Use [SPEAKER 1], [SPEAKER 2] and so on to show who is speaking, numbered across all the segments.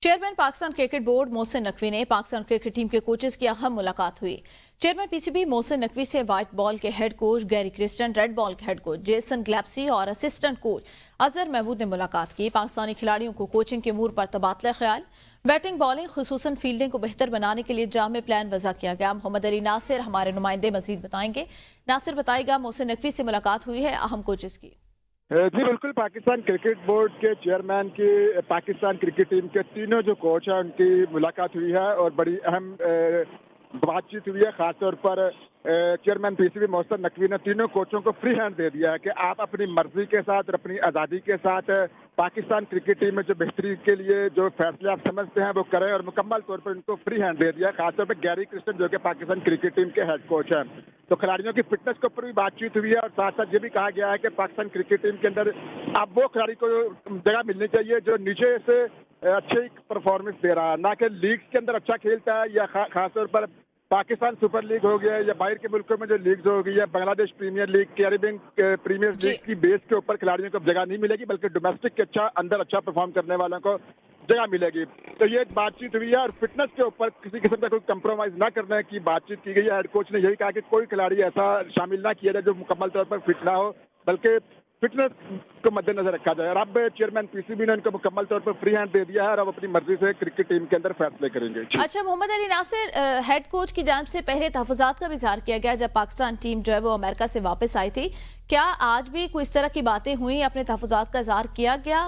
[SPEAKER 1] Chairman Pakistan cricket board Mohsin Naqvi ने Pakistan cricket team के coaches की अहम मुलाकात हुई। चेयरमैन पीसीबी मोहसिन नकवी से व्हाइट बॉल के head coach Gary Kristen, red ball के हेड कोच जेसन ग्लैप्सी और असिस्टेंट कोच अजहर महमूद ने मुलाकात की। पाकिस्तानी खिलाड़ियों को कोचिंग के अमूर पर तबादला ख्याल, बैटिंग बॉलिंग खुसूसन फील्डिंग को बेहतर बनाने के लिए जामे प्लान वज़ा किया गया। मोहम्मद अली नासिर हमारे नुमाइंदे मजीद बताएंगे। नासिर बताएगा, मोहसिन नकवी से मुलाकात हुई है अहम कोचेस की।
[SPEAKER 2] जी बिल्कुल, पाकिस्तान क्रिकेट बोर्ड के चेयरमैन की पाकिस्तान क्रिकेट टीम के तीनों जो कोच हैं उनकी मुलाकात हुई है और बड़ी अहम बातचीत हुई है। खासतौर पर चेयरमैन पीसीबी मोहसिन नकवी ने तीनों कोचों को फ्री हैंड दे दिया है कि आप अपनी मर्जी के साथ और अपनी आज़ादी के साथ पाकिस्तान क्रिकेट टीम में जो बेहतरी के लिए जो फैसले आप समझते हैं वो करें, और मुकम्मल तौर पर उनको फ्री हैंड दे दिया। खासतौर पर गैरी क्रिस्टन जो कि पाकिस्तान क्रिकेट टीम के हेड कोच हैं, तो खिलाड़ियों की फिटनेस के ऊपर भी बातचीत हुई है और साथ साथ ये भी कहा गया है कि पाकिस्तान क्रिकेट टीम के अंदर अब वो खिलाड़ी को जगह मिलनी चाहिए जो नीचे से अच्छी परफॉर्मेंस दे रहा है, ना कि लीग्स के अंदर अच्छा खेलता है या खासतौर पर पाकिस्तान सुपर लीग हो गया या बाहर के मुल्कों में जो लीग्स हो गई है, Bangladesh premier league, Caribbean premier league की बेस के ऊपर खिलाड़ियों को जगह नहीं मिलेगी, बल्कि डोमेस्टिक के अंदर अच्छा परफॉर्म करने वालों को जगह मिलेगी। तो ये बातचीत हुई है और फिटनेस के ऊपर किसी किस्म का कोई कंप्रोमाइज ना करने की बातचीत की गई है। हेड कोच ने यही कहा कि कोई खिलाड़ी ऐसा शामिल ना किया जाए जो मुकम्मल तौर पर फिट ना हो, बल्कि फिटनेस को मद्देनजर रखा जाए। और अब चेयरमैन पीसीबी ने उनको मुकम्मल तौर पर फ्री हैंड दे दिया है और अब अपनी मर्जी से क्रिकेट टीम के अंदर फैसले करेंगे।
[SPEAKER 1] अच्छा, मोहम्मद अली नासिर, हेड कोच की जानिब से पहले तहफ़्फ़ुज़ात का भी इज़हार किया गया जब पाकिस्तान टीम जो है वो अमेरिका से वापस आई थी। क्या आज भी कोई इस तरह की बातें हुई, अपने तहफ़्फ़ुज़ात का इज़हार किया गया?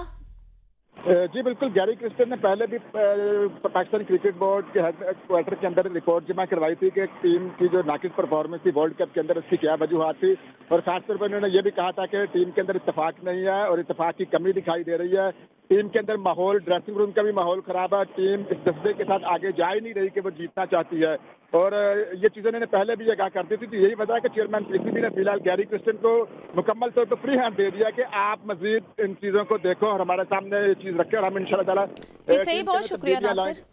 [SPEAKER 2] जी बिल्कुल, गैरी क्रिस्टन ने पहले भी पाकिस्तान क्रिकेट बोर्ड के हेडक्वार्टर के अंदर रिपोर्ट जमा करवाई थी कि टीम की जो नाकिस परफॉर्मेंस थी वर्ल्ड कप के अंदर उसकी क्या वजूहात थी, और खासतौर पर उन्होंने ये भी कहा था कि टीम के अंदर इत्तेफाक नहीं है और इत्तेफाक की कमी दिखाई दे रही है। टीम के अंदर माहौल, ड्रेसिंग रूम का भी माहौल खराब है, टीम इस जज्बे के साथ आगे जा ही नहीं रही कि वो जीतना चाहती है, और ये चीज़ें इन्होंने पहले भी आगाह कर दी थी। तो यही वजह है कि चेयरमैन पीसीबी ने फिलहाल गैरी क्रिस्टन को मुकम्मल तौर पर फ्री हैंड दे दिया कि आप मजीद इन चीज़ों को देखो और हमारे सामने ये चीज़ रखें और हम इंशाल्लाह ताला
[SPEAKER 1] सही, बहुत शुक्रिया नासिर।